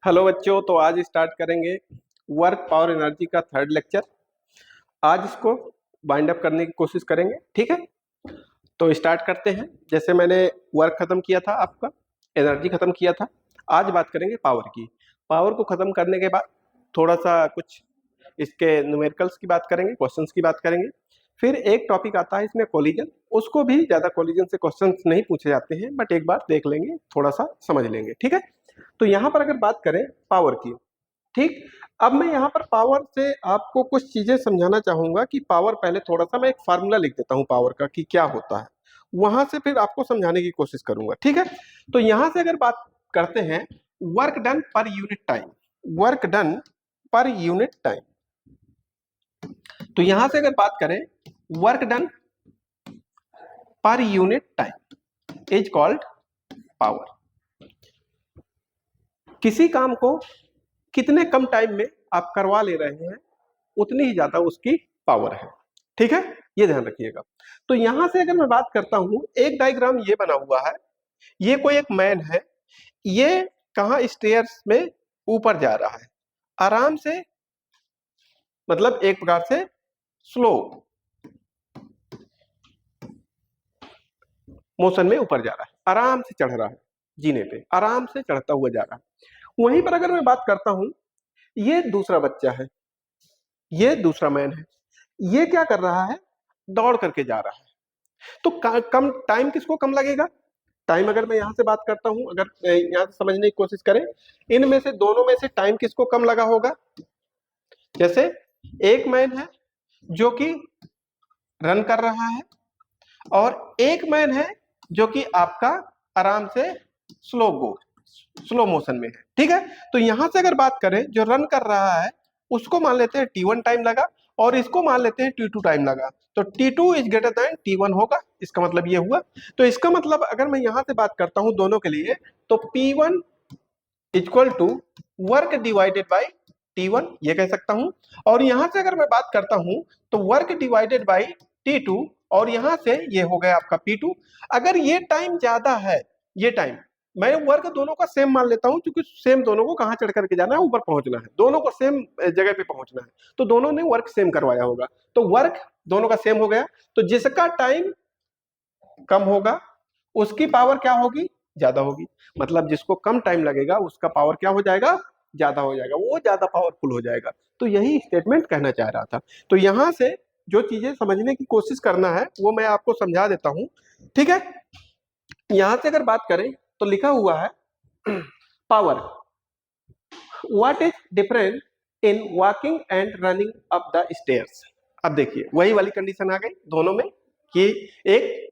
Hello बच्चों, तो आज स्टार्ट करेंगे वर्क पावर एनर्जी का थर्ड लेक्चर। आज इसको बाइंड अप करने की कोशिश करेंगे, ठीक है। तो स्टार्ट करते हैं। जैसे मैंने वर्क खत्म किया था, आपका एनर्जी खत्म किया था, आज बात करेंगे पावर की। पावर को खत्म करने के बाद थोड़ा सा कुछ इसके न्यूमेरिकल्स की बात करेंगे, क्वेश्चंस की बात करेंगे। फिर एक टॉपिक आता है इसमें कोलिजन, उसको भी ज्यादा कोलिजन से क्वेश्चंस नहीं पूछे जाते हैं, बट एक बार देख लेंगे, थोड़ा सा समझ लेंगे, ठीक है। तो यहाँ पर अगर बात करें पावर की, ठीक। अब मैं यहाँ पर पावर से आपको कुछ चीजें समझाना चाहूंगा कि पावर, पहले थोड़ा सा मैं एक फार्मूला लिख देता हूँ पावर का कि क्या होता है, वहां से फिर आपको समझाने की कोशिश करूंगा, ठीक है। तो यहां से अगर बात करते हैं work done per unit time, work done per unit time, तो यहां से अगर बात करें work done per unit time is called power. किसी काम को कितने कम टाइम में आप करवा ले रहे हैं, उतनी ही ज्यादा उसकी पावर है, ठीक है। ये ध्यान रखिएगा। तो यहां से अगर मैं बात करता हूं, एक डायग्राम ये बना हुआ है, ये कोई एक मैन है, ये कहां स्टेयर्स में ऊपर जा रहा है, आराम से, मतलब एक प्रकार से स्लो मोशन में ऊपर जा रहा है, आराम से चढ़ रहा है, जीने पे आराम से चढ़ता हुआ जा रहा है। वहीं पर अगर मैं बात करता हूं, ये दूसरा बच्चा है, ये दूसरा मैन है, ये क्या कर रहा है, दौड़ करके जा रहा है। तो कम टाइम किसको कम लगेगा, टाइम अगर मैं यहां से बात करता हूं, अगर यहां से समझने की कोशिश करें, इनमें से दोनों में से टाइम किसको कम लगा होगा। जैसे एक मैन है जो कि रन कर रहा है, और एक मैन है जो कि आपका आराम से स्लो मोशन में है, ठीक है। तो यहां से अगर बात करें, जो रन कर रहा है उसको मान लेते हैं T1 टाइम लगा, और इसको मान लेते हैं T2 टाइम लगा, तो T2 is greater than T1 होगा, इसका मतलब ये हुआ। तो इसका मतलब अगर मैं यहां से बात करता हूं दोनों के लिए, तो P1 equal to work divided by T1, ये कह सकता हूं। और यहां से अगर मैं बात करता हूं, तो वर्क डिवाइडेड बाई T2, और यहां से ये हो गया आपका P2। अगर ये टाइम ज्यादा है, ये टाइम, मैं वर्क दोनों का सेम मान लेता हूं, क्योंकि सेम दोनों को कहां चढ़ करके जाना है, ऊपर पहुंचना है, दोनों को सेम जगह पे पहुंचना है, तो दोनों ने वर्क सेम करवाया होगा, तो वर्क दोनों का सेम हो गया। तो जिसका टाइम कम होगा उसकी पावर क्या होगी, ज्यादा होगी। मतलब जिसको कम टाइम लगेगा उसका पावर क्या हो जाएगा, ज्यादा हो जाएगा, वो ज्यादा पावरफुल हो जाएगा। तो यही स्टेटमेंट कहना चाह रहा था। तो यहां से जो चीजें समझने की कोशिश करना है वो मैं आपको समझा देता हूं, ठीक है। यहां से अगर बात करें तो लिखा हुआ है power, what is difference in walking and running up the stairs. अब देखिए वही वाली कंडीशन आ गई दोनों में, कि एक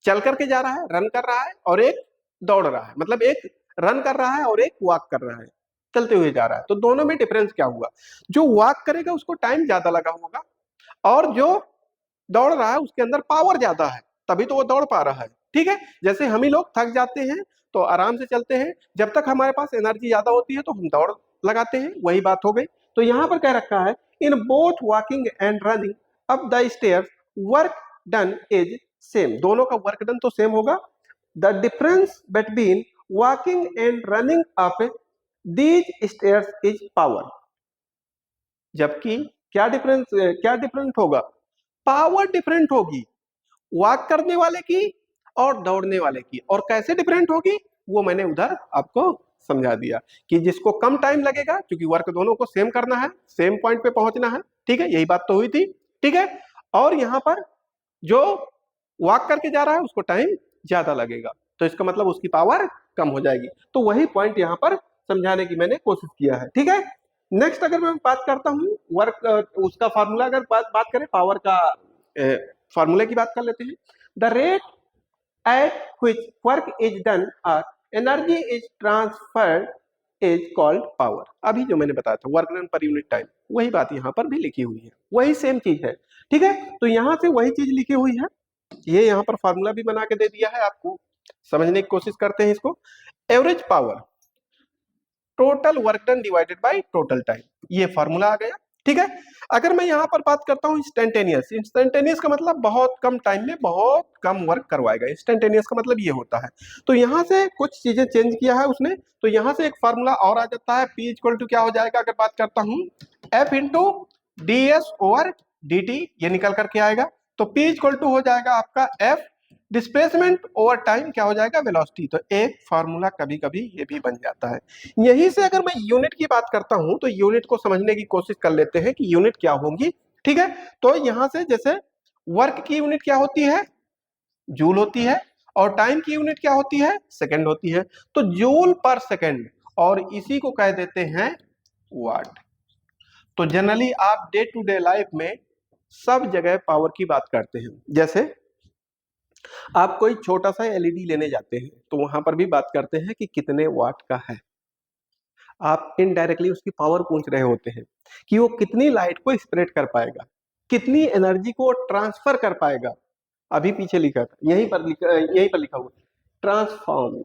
चल करके जा रहा है, रन कर रहा है, और एक दौड़ रहा है, मतलब एक रन कर रहा है और एक वॉक कर रहा है, चलते हुए जा रहा है। तो दोनों में डिफरेंस क्या हुआ, जो वॉक करेगा उसको टाइम ज्यादा लगा होगा, और जो दौड़ रहा है उसके अंदर पावर ज्यादा है, तभी तो वो दौड़ पा रहा है, ठीक है। जैसे हम ही लोग थक जाते हैं तो आराम से चलते हैं, जब तक हमारे पास एनर्जी ज्यादा होती है तो हम दौड़ लगाते हैं, वही बात हो गई। तो यहां पर कह रखा है, in both walking and running up the stairs work done is same, दोनों का वर्क डन तो सेम होगा। The difference between walking and running up these stairs is power. जबकि क्या डिफरेंट होगा, पावर डिफरेंट होगी, वॉक करने वाले की और दौड़ने वाले की। और कैसे डिफरेंट होगी वो मैंने उधर आपको समझा दिया, कि जिसको कम टाइम लगेगा, क्योंकि वर्क दोनों को सेम करना है, सेम पॉइंट पे पहुंचना है, ठीक है, यही बात तो हुई थी, ठीक है। और यहां पर जो वॉक करके जा रहा है उसको टाइम ज्यादा लगेगा, तो इसका मतलब उसकी पावर कम हो जाएगी। तो वही पॉइंट यहां पर समझाने की मैंने कोशिश किया है, ठीक है। नेक्स्ट अगर मैं बात करता हूं वर्क, उसका फार्मूला, अगर बात करें पावर का, फार्मूले की बात कर लेते हैं। The rate at which work is done और energy is transferred is called power. अभी जो मैंने बताया था work done per unit time, वही बात यहाँ पर भी लिखी हुई है, वही सेम चीज है, ठीक है। तो यहाँ से वही चीज लिखी हुई है, ये यहाँ पर फार्मूला भी बना के दे दिया है आपको, समझने की कोशिश करते हैं इसको। Average power, total work done divided by total time, ये फार्मूला आ गया, ठीक है। अगर मैं यहाँ पर बात करता हूँ इंस्टेंटेनियस, इंस्टेंटेनियस का मतलब बहुत कम टाइम में बहुत कम वर्क करवाएगा, इंस्टेंटेनियस का मतलब ये होता है। तो यहाँ से कुछ चीजें चेंज किया है उसने, तो यहाँ से एक फार्मूला और आ जाता है, P इक्वल टू क्या हो जाएगा, अगर बात करता हूँ F into D S over D T, ये निकल करके आएगा। तो P इक्वल टू हो जाएगा आपका F डिस्प्लेसमेंट ओवर टाइम क्या हो जाएगा, वेलोसिटी। तो एक फार्मूला कभी कभी ये भी बन जाता है। यहीं से अगर मैं यूनिट की बात करता हूं तो यूनिट को समझने की कोशिश कर लेते हैं कि यूनिट क्या होगी। ठीक है, तो यहां से जैसे वर्क की यूनिट क्या होती है, जूल होती है, और टाइम की यूनिट क्या होती है, सेकंड होती है। तो जूल पर सेकंड, और इसी को कह देते हैं वाट। तो जनरली आप डे टू डे लाइफ में सब जगह पावर की बात करते हैं। जैसे आप कोई छोटा सा एलईडी लेने जाते हैं तो वहां पर भी बात करते हैं कि कितने वाट का है। आप इनडायरेक्टली उसकी पावर पूछ रहे होते हैं कि वो कितनी लाइट को स्प्रेड कर पाएगा, कितनी एनर्जी को ट्रांसफर कर पाएगा। अभी पीछे लिखा था, यहीं पर लिखा हुआ ट्रांसफॉर्म,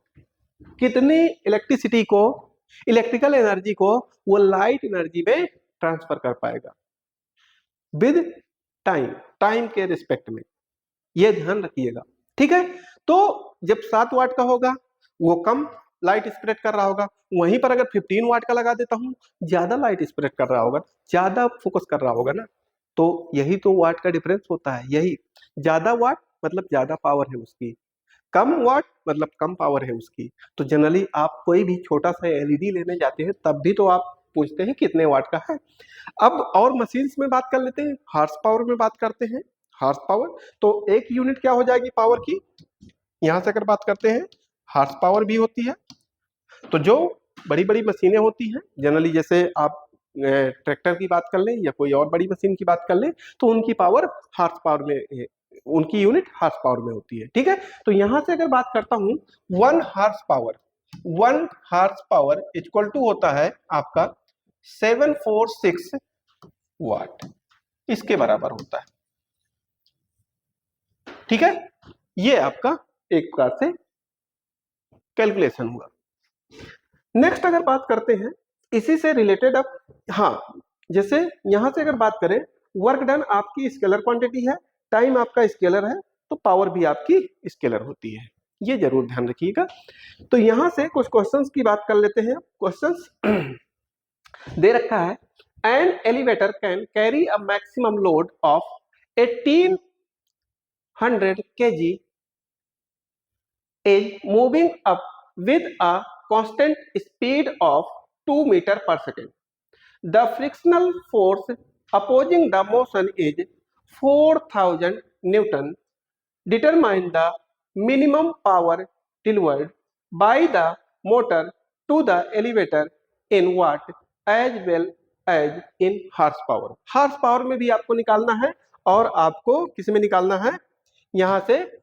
कितनी इलेक्ट्रिसिटी को, इलेक्ट्रिकल एनर्जी को वो लाइट एनर्जी में ट्रांसफर कर पाएगा विद टाइम, टाइम के रिस्पेक्ट में, ये ध्यान रखिएगा। ठीक है, तो जब 7 वाट का होगा वो कम लाइट स्प्रेड कर रहा होगा, वहीं पर अगर 15 वाट का लगा देता हूं ज्यादा लाइट स्प्रेड कर रहा होगा, ज्यादा फोकस कर रहा होगा ना। तो यही तो वाट का डिफरेंस होता है, यही ज्यादा वाट मतलब ज्यादा पावर है उसकी, कम वाट मतलब कम पावर है उसकी। तो जनरली आप कोई भी छोटा सा एलईडी लेने जाते हैं तब भी तो आप पूछते हैं कितने वाट का है। अब और मशीन्स में बात कर लेते हैं, हार्स पावर में बात करते हैं। हार्स पावर, तो एक यूनिट क्या हो जाएगी पावर की, यहां से अगर बात करते हैं हार्स पावर भी होती है। तो जो बड़ी बड़ी मशीनें होती हैं जनरली, जैसे आप ट्रैक्टर की बात कर लें या कोई और बड़ी मशीन की बात कर लें, तो उनकी पावर हार्स पावर में, उनकी यूनिट हार्स पावर में होती है। ठीक है, तो यहां से अगर बात करता हूं 1 हार्स पावर इक्वल टू होता है आपका 746 वाट, इसके बराबर होता है। ठीक है, ये आपका एक प्रकार से कैलकुलेशन हुआ। नेक्स्ट अगर बात करते हैं इसी से रिलेटेड, अब हाँ, जैसे यहां से अगर बात करें वर्क डन आपकी स्केलर क्वांटिटी है, टाइम आपका स्केलर है, तो पावर भी आपकी स्केलर होती है, ये जरूर ध्यान रखिएगा। तो यहां से कुछ क्वेश्चंस की बात कर लेते हैं। क्वेश्चंस दे रखा है, an elevator can carry a maximum load of 1800 kg is moving up with a constant speed of 2 meter per second. The frictional force opposing the motion is 4000 Newton. Determine the minimum power delivered by the motor to the elevator in watt as well as in horsepower. Horsepower में भी आपको निकालना है और आपको किस में निकालना है, यहां से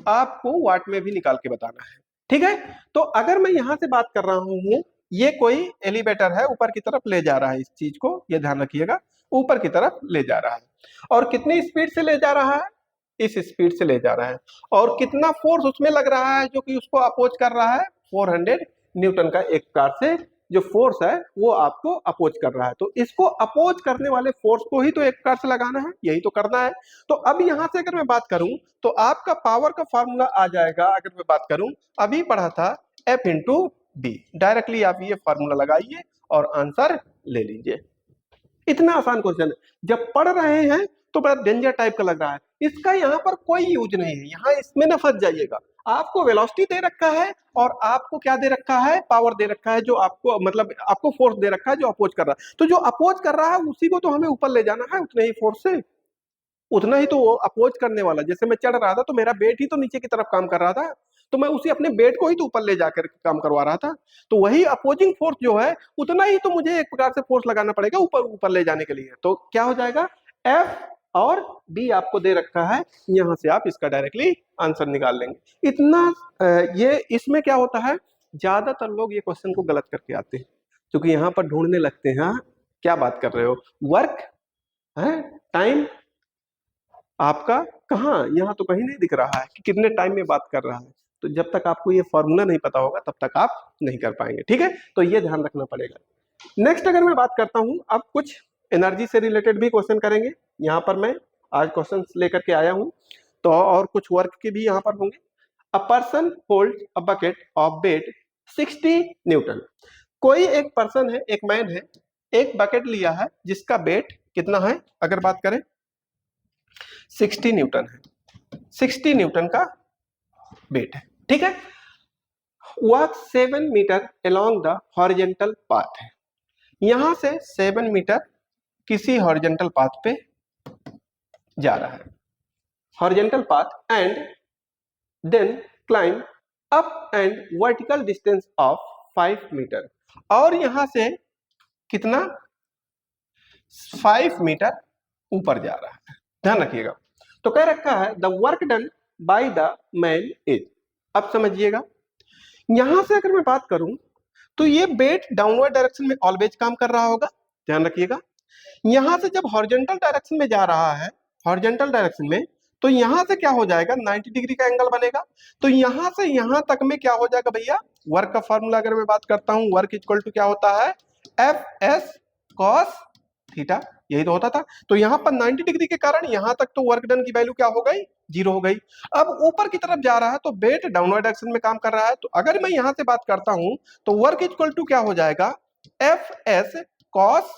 आपको वाट में भी निकाल के बताना है। ठीक है, तो अगर मैं यहां से बात कर रहा हूं, ये कोई एलिवेटर है, ऊपर की तरफ ले जा रहा है, इस चीज को ये ध्यान रखिएगा, ऊपर की तरफ ले जा रहा है, और कितनी स्पीड से ले जा रहा है, इस स्पीड से ले जा रहा है, और कितना फोर्स उसमें लग रहा है जो कि उसको अपोज कर रहा है, 400 न्यूटन का एक प्रकार से जो फोर्स है वो आपको अपोज कर रहा है। तो इसको अपोज करने वाले फोर्स को ही तो एक प्रकार से लगाना है, यही तो करना है। तो अब यहां से अगर मैं बात करूं तो आपका पावर का फॉर्मूला आ जाएगा, अगर मैं बात करूं अभी पढ़ा था F इंटू डी, डायरेक्टली आप ये फॉर्मूला लगाइए और आंसर ले लीजिए। इतना आसान क्वेश्चन है, जब पढ़ रहे हैं तो बड़ा डेंजर टाइप का लग रहा है, इसका यहाँ पर कोई यूज नहीं है, यहाँ इसमें न फंस जाइएगा। आपको वेलोसिटी दे रखा है और आपको क्या दे रखा है, पावर दे रखा है, जो आपको मतलब आपको फोर्स दे रखा है जो अपोज कर रहा है। तो जो अपोज कर रहा है उसी को तो हमें ऊपर ले जाना है, उतने ही फोर्स से, उतना ही तो वो अपोज करने वाला। जैसे मैं चढ़ रहा था तो मेरा वेट ही तो नीचे की तरफ काम कर रहा था, तो मैं उसी अपने वेट को ही तो ऊपर ले जाकर काम करवा रहा था। तो वही अपोजिंग फोर्स जो है उतना ही तो मुझे एक प्रकार से फोर्स लगाना पड़ेगा ऊपर ऊपर ले जाने के लिए। तो क्या हो जाएगा, एफ और बी आपको दे रखा है, यहां से आप इसका डायरेक्टली आंसर निकाल लेंगे। इतना ये इसमें क्या होता है, ज्यादातर लोग ये क्वेश्चन को गलत करके आते हैं, क्योंकि यहाँ पर ढूंढने लगते हैं, हाँ क्या बात कर रहे हो, वर्क है, टाइम आपका कहाँ, यहाँ तो कहीं नहीं दिख रहा है कि कितने टाइम में बात कर रहा है। तो जब तक आपको ये फॉर्मूला नहीं पता होगा तब तक आप नहीं कर पाएंगे। ठीक है, तो ये ध्यान रखना पड़ेगा। नेक्स्ट अगर मैं बात करता हूं अब कुछ एनर्जी से रिलेटेड भी क्वेश्चन करेंगे। यहाँ पर मैं आज क्वेश्चन लेकर के आया हूँ, तो और कुछ वर्क के भी यहाँ पर होंगे। A person hold a bucket of weight 60 newton. कोई एक पर्सन है, एक मैन है, एक बकेट लिया है जिसका वेट कितना है, अगर बात करें 60 न्यूटन है, 60 न्यूटन का वेट है, ठीक है। Walk 7 metre along the horizontal path है, यहां से 7 मीटर किसी हॉरिजेंटल पाथ पे जा रहा है, horizontal path, and then climb up and vertical distance of 5 metre, और यहां से कितना 5 मीटर ऊपर जा रहा है, ध्यान रखिएगा। तो कह रखा है the work done by the man is, अब समझिएगा, यहां से अगर मैं बात करूं तो ये वेट डाउनवर्ड डायरेक्शन में ऑलवेज काम कर रहा होगा, ध्यान रखिएगा। यहां से जब हॉरिजॉन्टल डायरेक्शन में जा रहा है, हॉरिजॉन्टल डायरेक्शन में, तो यहां से क्या हो जाएगा 90 डिग्री का एंगल बनेगा। तो यहां से यहां तक में क्या हो जाएगा भैया, वर्क का फॉर्मूला अगर मैं बात करता हूं, वर्क इक्वल टू क्या होता है, एफ एस कॉस थीटा, यही तो होता था। तो यहां पर 90 डिग्री के कारण यहां तक तो वर्क डन की वैल्यू क्या हो गई, 0 हो गई। अब ऊपर की तरफ जा रहा है तो वेट डाउनवर्ड डायरेक्शन में काम कर रहा है, तो अगर मैं यहां से बात करता हूं तो वर्क इक्वल टू क्या हो जाएगा, एफ एस कॉस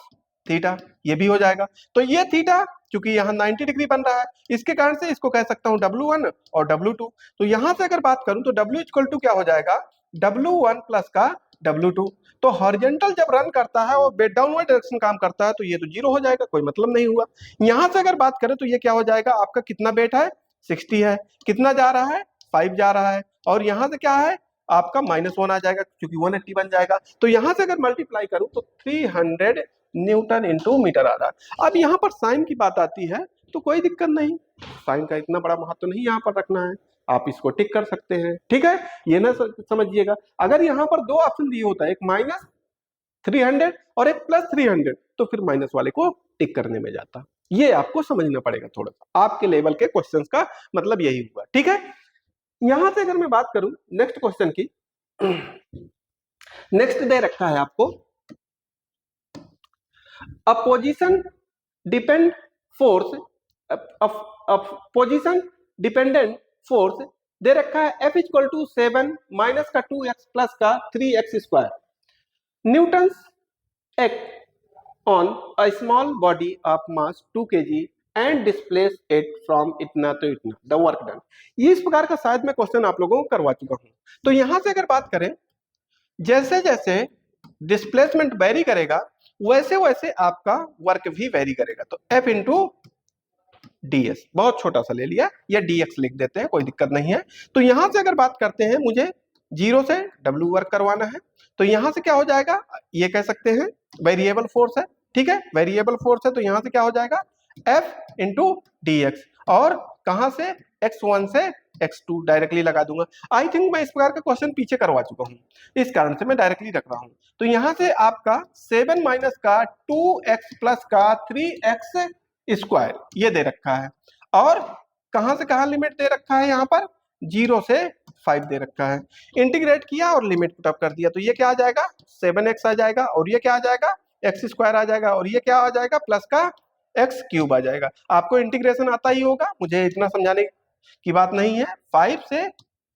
थीटा, ये भी हो जाएगा। तो ये थीटा क्योंकि यहाँ 90 डिग्री बन रहा है, इसके कारण से इसको कह सकता हूँ W1 और W2। तो यहां से अगर बात करूं तो W इक्वल टू क्या हो जाएगा, W1 प्लस का W2। तो हॉरिजॉन्टल जब रन करता है और डाउनवर्ड डायरेक्शन काम करता है तो ये तो 0 हो जाएगा, कोई मतलब नहीं हुआ। यहां से अगर बात करें तो ये क्या हो जाएगा, आपका कितना वेट है 60 है, कितना जा रहा है 5 जा रहा है, और यहां से क्या है आपका -1 आ जाएगा क्योंकि 180 बन जाएगा। तो यहां से अगर मल्टीप्लाई करूं तो 300 न्यूटन इंटू मीटर आ रहा है। अब यहाँ पर साइन की बात आती है तो कोई दिक्कत नहीं, साइन का इतना बड़ा महत्व नहीं यहाँ पर रखना है, आप इसको टिक कर सकते हैं, ठीक है। ये ना समझिएगा, अगर यहाँ पर दो ऑप्शन दिए होता है, एक -300 और एक +300, तो फिर माइनस वाले को टिक करने में जाता। ये आपको समझना पड़ेगा थोड़ा सा, आपके लेवल के क्वेश्चंस का मतलब यही हुआ, ठीक है। यहां से अगर मैं बात करूं नेक्स्ट क्वेश्चन की, नेक्स्ट दे रखा है आपको position depend force, position dependent force दे रखा है F इक्वल टू 7 माइनस का 2x प्लस का 3x square Newton's act on a small body of mass 2 kg and displace it from इतना तो इतना द वर्क डन। ये इस प्रकार का शायद मैं क्वेश्चन आप लोगों को करवा चुका हूं। तो यहां से अगर बात करें, जैसे जैसे डिस्प्लेसमेंट वेरी करेगा वैसे वैसे आपका वर्क भी वेरी करेगा। तो F इंटू ds, बहुत छोटा सा ले लिया, या dx लिख देते हैं, कोई दिक्कत नहीं है। तो यहां से अगर बात करते हैं, मुझे 0 से W वर्क करवाना है, तो यहां से क्या हो जाएगा, ये कह सकते हैं वेरिएबल फोर्स है, ठीक है, वेरिएबल फोर्स है। तो यहां से क्या हो जाएगा F इंटू dx, और कहां से x1 से x2 डायरेक्टली लगा दूंगा। आई थिंक मैं इस प्रकार का क्वेश्चन पीछे करवा चुका हूं, इस कारण से मैं डायरेक्टली रख रहा हूं। तो यहां से आपका 7 माइनस का 2x प्लस का 3x स्क्वायर ये दे रखा है, और कहां से कहां लिमिट दे रखा है, यहां पर 0 से 5 दे रखा है। इंटीग्रेट किया और लिमिट पुटअप कर दिया, तो ये क्या आ जाएगा 7x आ जाएगा, और ये क्या आ जाएगा x स्क्वायर आ जाएगा, और ये क्या आ जाएगा प्लस का x क्यूब आ जाएगा। आपको इंटीग्रेशन आता ही होगा, मुझे इतना समझाने की बात नहीं है। 5 से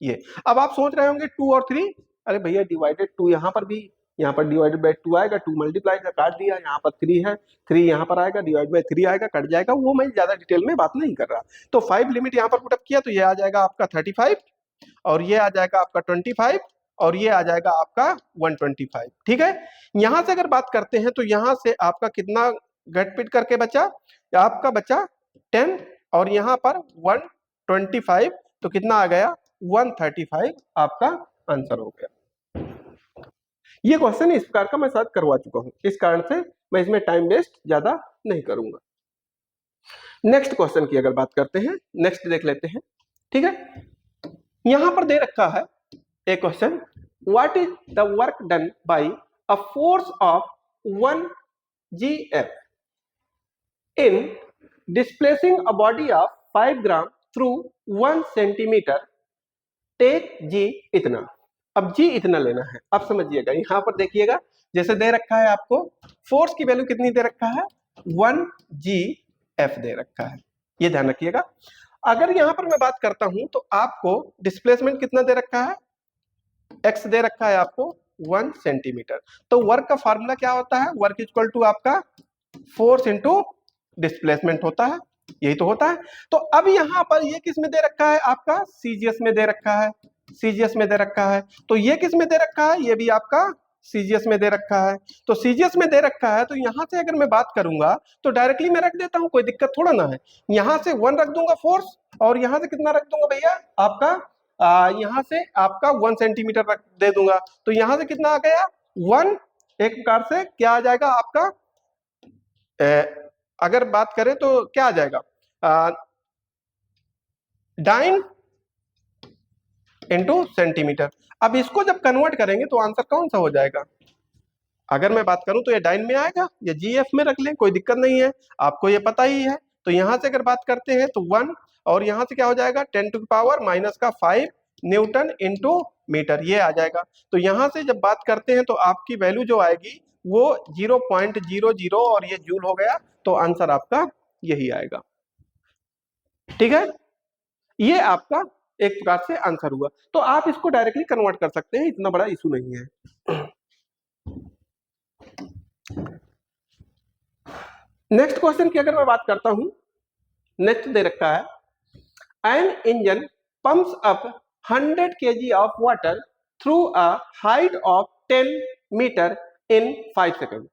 ये, अब आप सोच रहे होंगे 2 और 3, अरे भैया डिवाइडेड 2 यहाँ पर भी, यहाँ पर डिवाइडेड बाय 2 आएगा, 2 मल्टीप्लाई का काट दिया, यहाँ पर 3 है, 3 यहाँ पर आएगा, डिवाइड बाय 3 आएगा, कट जाएगा, वो मैं ज्यादा डिटेल में बात नहीं कर रहा। तो 5 लिमिट यहाँ पर पुटअप किया तो ये आ जाएगा आपका 35, और ये आ जाएगा आपका 25, और ये आ जाएगा आपका 125, ठीक है। यहां से अगर बात करते हैं तो यहां से आपका कितना गट पिट करके बचा, आपका बचा 10, और यहाँ पर 125, तो कितना आ गया 135, आपका आंसर हो गया। ये क्वेश्चन इस प्रकार का मैं शायद करवा चुका हूं, इस कारण से मैं इसमें टाइम वेस्ट ज्यादा नहीं करूंगा। नेक्स्ट क्वेश्चन की अगर बात करते हैं, नेक्स्ट देख लेते हैं, ठीक है। यहां पर दे रखा है एक question, what is the work done by a force of 1 gf in displacing a body of 5 gram through 1 centimetre, take g इतना। अब g इतना लेना है। अब समझिएगा, यहां पर देखिएगा, जैसे दे रखा है आपको फोर्स की वैल्यू कितनी दे रखा है 1GF दे रखा है, ये ध्यान रखिएगा। अगर यहां पर मैं बात करता हूं तो आपको डिस्प्लेसमेंट कितना दे रखा है, x दे रखा है आपको 1 सेंटीमीटर। तो वर्क का फार्मूला क्या होता है, वर्क इक्वल टू आपका फोर्स इंटू डिस्प्लेसमेंट होता है, यही तो होता है। तो अब यहां पर ये किस में दे रखा है, आपका सीजीएस में दे रखा है, सीजीएस में दे रखा है। तो ये किस में दे रखा है, ये भी आपका सीजीएस में दे रखा है। तो सीजीएस में दे रखा है, तो यहां से अगर मैं बात करूंगा तो डायरेक्टली मैं रख देता हूं, कोई दिक्कत थोड़ा ना है। यहां से 1 रख दूंगा फोर्स, और यहां से कितना रख दूंगा भैया आपका, यहां से आपका 1 सेंटीमीटर रख दे दूंगा। तो यहां से कितना आ गया 1, एक प्रकार से क्या आ जाएगा आपका, अगर बात करें तो क्या आ जाएगा, डाइन इंटू सेंटीमीटर। अब इसको जब कन्वर्ट करेंगे तो आंसर कौन सा हो जाएगा, अगर मैं बात करूं तो ये डाइन में आएगा, या जीएफ में रख लें, कोई दिक्कत नहीं है, आपको ये पता ही है। तो यहां से अगर बात करते हैं तो 1, और यहां से क्या हो जाएगा 10⁻⁻5 न्यूटन इंटू मीटर, ये आ जाएगा। तो यहां से जब बात करते हैं तो आपकी वैल्यू जो आएगी वो 0.00, और ये जूल हो गया, तो आंसर आपका यही आएगा। ठीक है, ये आपका एक प्रकार से आंसर हुआ। तो आप इसको डायरेक्टली कन्वर्ट कर सकते हैं, इतना बड़ा इशू नहीं है। नेक्स्ट क्वेश्चन की अगर मैं बात करता हूं, नेक्स्ट दे रखा है an engine pumps up 100 kg of water through a height of 10 metre in 5 second,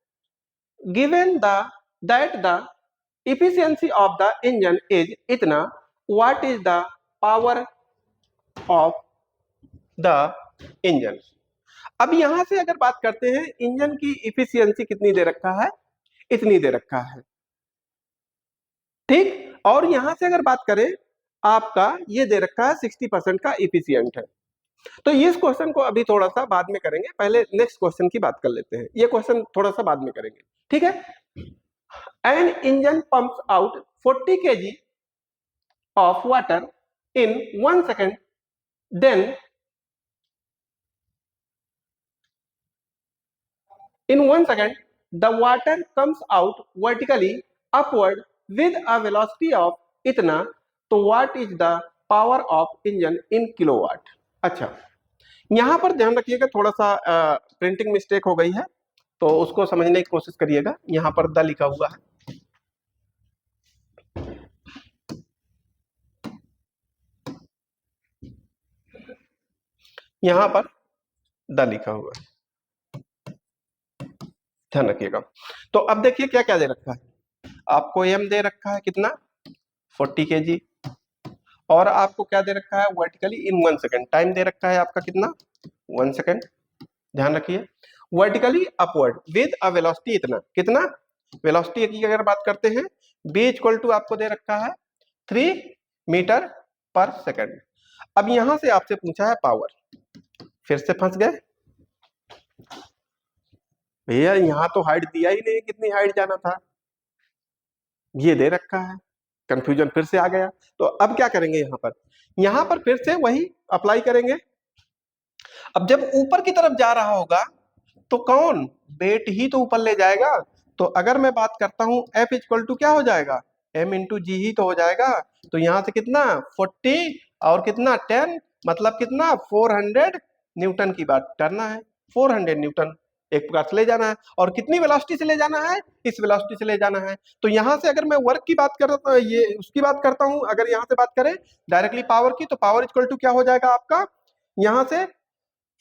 given that the efficiency of the engine is इतना, what is the power of the engine। अब यहां से अगर बात करते हैं, इंजन की इफिशियंसी कितनी दे रखा है, इतनी दे रखा है, ठीक। और यहां से अगर बात करें, आपका ये दे रखा है 60% का इफिशियंट है। तो इस क्वेश्चन को अभी थोड़ा सा बाद में करेंगे, पहले नेक्स्ट क्वेश्चन की बात कर लेते हैं, ये क्वेश्चन थोड़ा सा बाद में करेंगे, ठीक है। An engine pumps out 40 kg of water in 1 second, then in 1 second the water comes out vertically upward with a velocity of इतना, तो what is the power of engine in kilowatt। अच्छा, यहां पर ध्यान रखिएगा, थोड़ा सा प्रिंटिंग मिस्टेक हो गई है, तो उसको समझने की कोशिश करिएगा। यहां पर द लिखा हुआ है, यहां पर द लिखा हुआ है, ध्यान रखिएगा। तो अब देखिए क्या क्या दे रखा है, आपको एम दे रखा है कितना 40 kg, और आपको क्या दे रखा है वर्टिकली इन 1 सेकंड, टाइम दे रखा है आपका कितना 1 सेकंड, ध्यान रखिए। Vertically upward with a velocity इतना, कितना वेलोसिटी की अगर बात करते हैं, b इक्वल टू आपको दे रखा है 3 मीटर पर सेकंड। अब यहां से आपसे पूछा है पावर, फिर से फंस गए भैया, यहां तो हाइट दिया ही नहीं, कितनी हाइट जाना था, ये दे रखा है, कंफ्यूजन फिर से आ गया। तो अब क्या करेंगे, यहां पर फिर से वही अप्लाई करेंगे। अब जब ऊपर की तरफ जा रहा होगा तो कौन, वेट ही तो ऊपर ले जाएगा। तो अगर मैं बात करता हूं F इक्वल टू क्या हो जाएगा, m इंटू जी ही तो हो जाएगा। तो यहां से कितना 40 और कितना 10, मतलब कितना 400 न्यूटन की बात करना है, 400 न्यूटन एक प्रकार से ले जाना है। और कितनी वेलोसिटी से ले जाना है, इस वेलोसिटी से ले जाना है। तो यहां से अगर मैं वर्क की बात करता, ये उसकी बात करता हूं, अगर यहां से बात करें डायरेक्टली पावर की, तो पावर इक्वल टू क्या हो जाएगा आपका, यहां से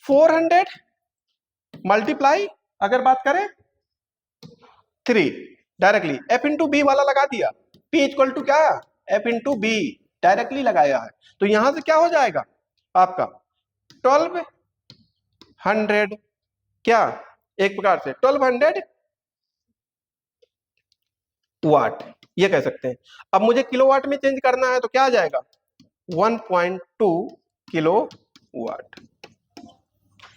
400 मल्टीप्लाई अगर बात करें 3, डायरेक्टली एफ इंटू बी वाला लगा दिया, पी इक्वल टू क्या एफ इंटू बी डायरेक्टली लगाया है। तो यहां से क्या हो जाएगा आपका 1200, क्या एक प्रकार से 1200 वाट, ये कह सकते हैं। अब मुझे किलोवाट में चेंज करना है तो क्या आ जाएगा 1.2 किलो वाट,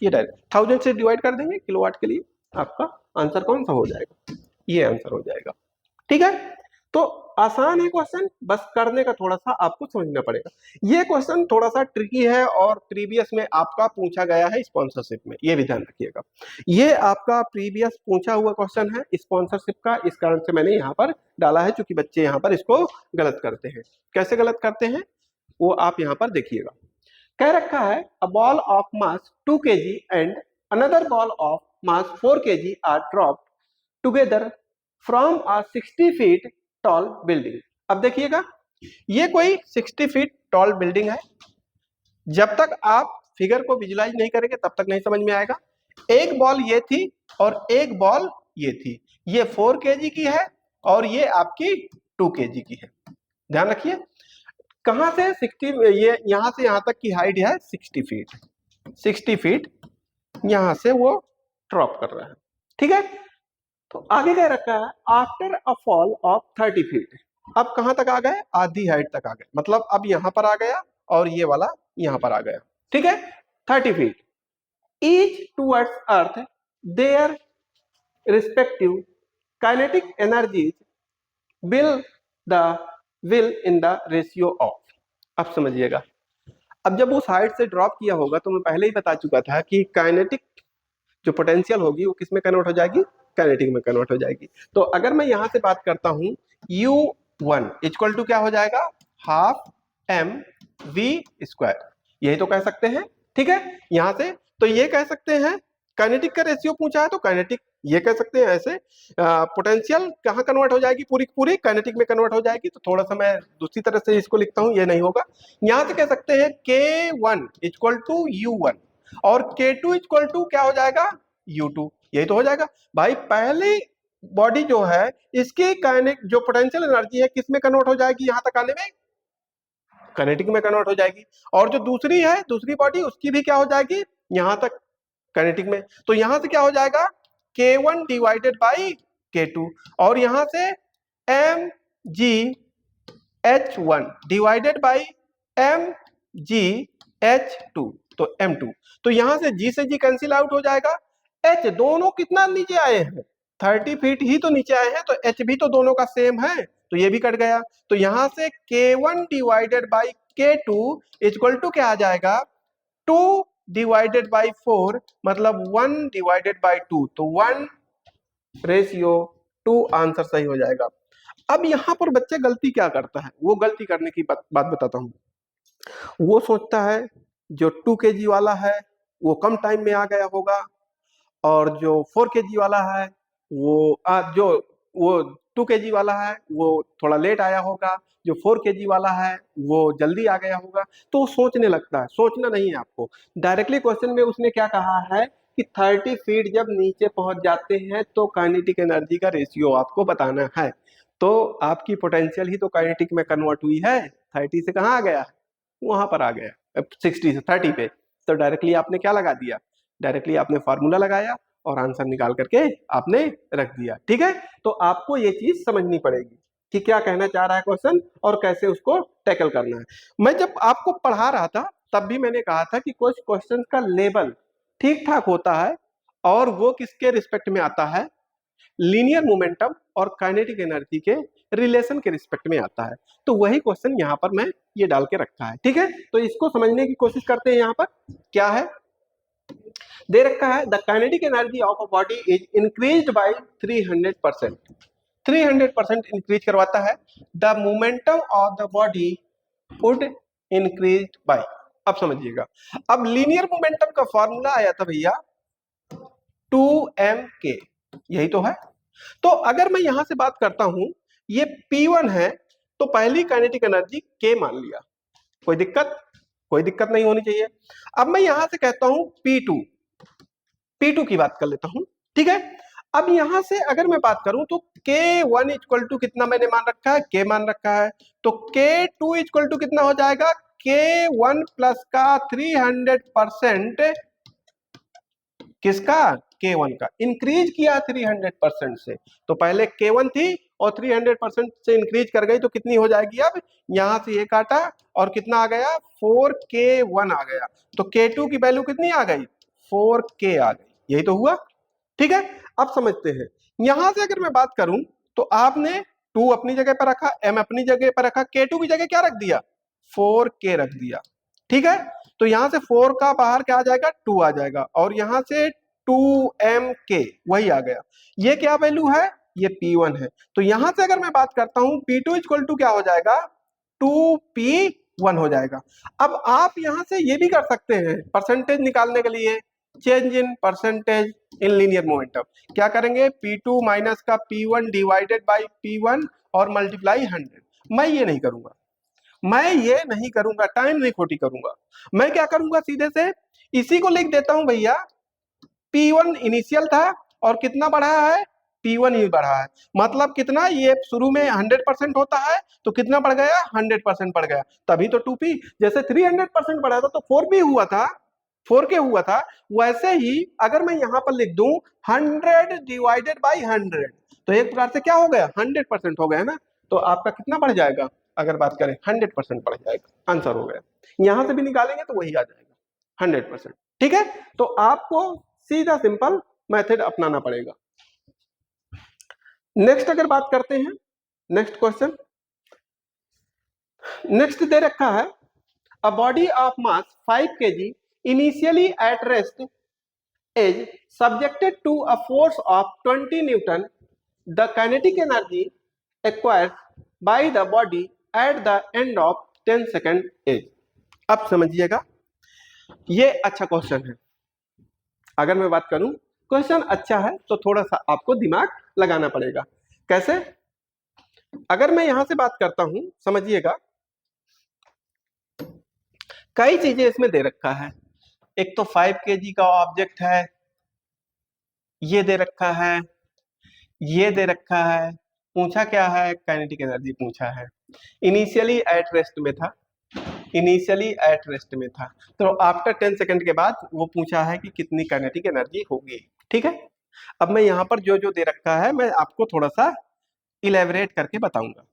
ये डायरेक्ट 1000 से डिवाइड कर देंगे किलोवाट के लिए, आपका आंसर कौन सा हो जाएगा, ये आंसर हो जाएगा। ठीक है, तो आसान है क्वेश्चन, बस करने का थोड़ा सा आपको समझना पड़ेगा। ये क्वेश्चन थोड़ा सा ट्रिकी है और प्रीवियस में आपका पूछा गया है स्पॉन्सरशिप में, ये भी ध्यान रखिएगा। ये आपका प्रीवियस पूछा हुआ क्वेश्चन है स्पॉन्सरशिप का, इस कारण से मैंने यहाँ पर डाला है, क्योंकि बच्चे यहाँ पर इसको गलत करते हैं। कैसे गलत करते हैं वो आप यहाँ पर देखिएगा। कह रखा है a ball of mass 2 kg and another ball of mass 4 kg are dropped together from a 60 feet tall building. अब देखिएगा, ये कोई 60 फीट टॉल बिल्डिंग है। जब तक आप फिगर को विजुलाइज नहीं करेंगे तब तक नहीं समझ में आएगा। एक बॉल ये थी और एक बॉल ये थी, ये 4 kg की है और ये आपकी 2 kg की है। ध्यान रखिए, कहां से 60, ये यहां से यहां तक की हाइट है 60 फीट, 60 फीट यहां से वो ड्रॉप कर रहा है। ठीक है, तो आगे क्या रखा है after a fall of 30 feet. अब कहां तक आ गए, आधी हाइट तक आ गए, मतलब अब यहां पर आ गया और ये वाला यहां पर आ गया। ठीक है, 30 feet each towards earth their respective kinetic energies will the will in the ratio of. अब समझिएगा, अब जब उस हाइट से ड्रॉप किया होगा तो मैं पहले ही बता चुका था कि काइनेटिक जो पोटेंशियल होगी वो किस में कन्वर्ट हो जाएगी, काइनेटिक में कन्वर्ट हो जाएगी। तो अगर मैं यहां से बात करता हूं U1 इक्वल टू क्या हो जाएगा, हाफ m v स्क्वायर, यही तो कह सकते हैं। ठीक है, यहां से तो ये कह सकते हैं काइनेटिक का रेशियो पूछा है तो काइनेटिक ये कह सकते हैं ऐसे। पोटेंशियल कहाँ कन्वर्ट हो जाएगी, पूरी पूरी काइनेटिक में कन्वर्ट हो जाएगी। तो थोड़ा सा मैं दूसरी तरह से इसको लिखता हूं, ये नहीं होगा। यहां से कह सकते हैं K1 इक्वल टू U1 और K2 इक्वल टू क्या हो जाएगा, U2, यही तो हो जाएगा। भाई पहली बॉडी जो है इसकी काइनेटिक जो पोटेंशियल एनर्जी है किस में कन्वर्ट हो जाएगी, यहां तक आने में काइनेटिक में कन्वर्ट हो जाएगी। और जो दूसरी है दूसरी बॉडी उसकी भी क्या हो जाएगी, यहां तक काइनेटिक में। तो यहां से क्या हो जाएगा K1 डिवाइडेड बाई K2 और यहां से mgh1 डिवाइडेड बाई mgh2 तो m2। तो यहां से g से g कैंसिल आउट हो जाएगा। h दोनों कितना नीचे आए हैं, 30 फीट ही तो नीचे आए हैं, तो h भी तो दोनों का सेम है, तो ये भी कट गया। तो यहां से K1 divided by K2 equal to क्या आ जाएगा, 2 डिवाइडेड बाई 4 मतलब 1 डिवाइडेड बाई 2, तो 1:2 आंसर सही हो जाएगा। अब यहां पर बच्चे गलती क्या करता है, वो गलती करने की बात बताता हूं। वो सोचता है जो 2 kg वाला है वो कम टाइम में आ गया होगा और जो 4 kg वाला है वो 2 kg वाला है वो थोड़ा लेट आया होगा, जो 4 kg वाला है वो जल्दी आ गया होगा। तो सोचने लगता है, सोचना नहीं है आपको। डायरेक्टली क्वेश्चन में उसने क्या कहा है कि 30 फीट जब नीचे पहुंच जाते हैं तो काइनेटिक एनर्जी का रेशियो आपको बताना है। तो आपकी पोटेंशियल ही तो काइनेटिक में कन्वर्ट हुई है, 30 से कहाँ आ गया, वहां पर आ गया 60 से 30 पे। तो डायरेक्टली आपने क्या लगा दिया, डायरेक्टली आपने फार्मूला लगाया और आंसर निकाल करके आपने रख दिया। ठीक है, तो आपको ये चीज समझनी पड़ेगी कि क्या कहना चाह रहा है क्वेश्चन और कैसे उसको टैकल करना है। मैं जब आपको पढ़ा रहा था तब भी मैंने कहा था कि कुछ क्वेश्चन का लेवल ठीक ठाक होता है और वो किसके रिस्पेक्ट में आता है, लीनियर मोमेंटम और काइनेटिक एनर्जी के रिलेशन के रिस्पेक्ट में आता है। तो वही क्वेश्चन यहाँ पर मैं ये डाल के रखा है। ठीक है, तो इसको समझने की कोशिश करते हैं। यहाँ पर क्या है दे रखा है, the kinetic energy of a body is increased by 300%, 300% increase करवाता है। The momentum of the body would increase by. अब समझिएगा, अब लीनियर मोमेंटम का फॉर्मूला आया था भैया 2mk, यही तो है। तो अगर मैं यहां से बात करता हूं ये P1 है तो पहली काइनेटिक एनर्जी K मान लिया, कोई दिक्कत नहीं होनी चाहिए। अब मैं यहां से कहता हूं P2 की बात कर लेता हूं। ठीक है, अब यहां से अगर मैं बात करूं तो K1 इक्वल टू कितना मैंने मान रखा है, K मान रखा है, तो K2 इक्वल टू कितना हो जाएगा, K1 प्लस का 300% किसका, K1 का, इंक्रीज किया 300% से। तो पहले K1 थी और 300% से इंक्रीज कर गई तो कितनी हो जाएगी, अब यहां से ये काटा और कितना आ गया 4K1 आ गया। तो K2 की वैल्यू कितनी आ गई, 4K आ गई, यही तो हुआ। ठीक है, अब समझते हैं। यहां से अगर मैं बात करूं तो आपने 2 अपनी जगह पर रखा, m अपनी जगह पर रखा, K2 की जगह क्या रख दिया, 4K रख दिया। ठीक है, तो यहां से 4 का बाहर क्या आ जाएगा, 2 आ जाएगा, और यहां से 2mk वही आ गया। ये क्या वैल्यू है, ये P1 है। तो यहां से अगर मैं बात करता हूं P2 इक्वल टू क्या हो जाएगा, 2P1 हो जाएगा। अब आप यहां से ये भी कर सकते हैं परसेंटेज निकालने के लिए, change in percentage in linear momentum. क्या करेंगे, P2 माइनस का P1 डिवाइडेड बाई P1 और मल्टीप्लाई 100। मैं ये नहीं करूंगा, मैं ये नहीं करूंगा, टाइम नहीं खोटी करूंगा। मैं क्या करूंगा, सीधे से इसी को लिख देता हूं भैया, P1 इनिशियल था और कितना बढ़ा है, P1 ही बढ़ा है। मतलब कितना, ये शुरू में 100% होता है तो कितना बढ़ गया, 100% बढ़ गया, तभी तो 2P। जैसे 300% बढ़ा था तो 4P हुआ था, 4K हुआ था। वैसे ही अगर मैं यहां पर लिख दूं 100 डिवाइडेड बाई 100, तो एक प्रकार से क्या हो गया, 100% हो गया ना। तो आपका कितना बढ़ जाएगा, अगर बात करें 100% बढ़ जाएगा, आंसर हो गया। यहां से भी निकालेंगे तो वही आ जाएगा 100%। ठीक है, तो आपको सीधा सिंपल मेथड अपनाना पड़ेगा। नेक्स्ट अगर बात करते हैं, नेक्स्ट क्वेश्चन, नेक्स्ट दे रखा है, a body of mass 5 kg initially at rest is subjected to a force of 20 Newton. The kinetic energy acquired by the body at the end of 10 second is। अब समझिएगा, ये अच्छा question है। अगर मैं बात करूं क्वेश्चन अच्छा है तो थोड़ा सा आपको दिमाग लगाना पड़ेगा। कैसे, अगर मैं यहां से बात करता हूं, समझिएगा, कई चीजें इसमें दे रखा है। एक तो 5 kg का ऑब्जेक्ट है, ये दे रखा है, ये दे रखा है, पूछा क्या है, काइनेटिक एनर्जी पूछा है। इनिशियली एट रेस्ट में था, इनिशियली एट रेस्ट में था, तो आफ्टर 10 सेकंड के बाद वो पूछा है कि कितनी काइनेटिक एनर्जी होगी। ठीक है, अब मैं यहाँ पर जो जो दे रखा है मैं आपको थोड़ा सा इलेबरेट करके बताऊंगा।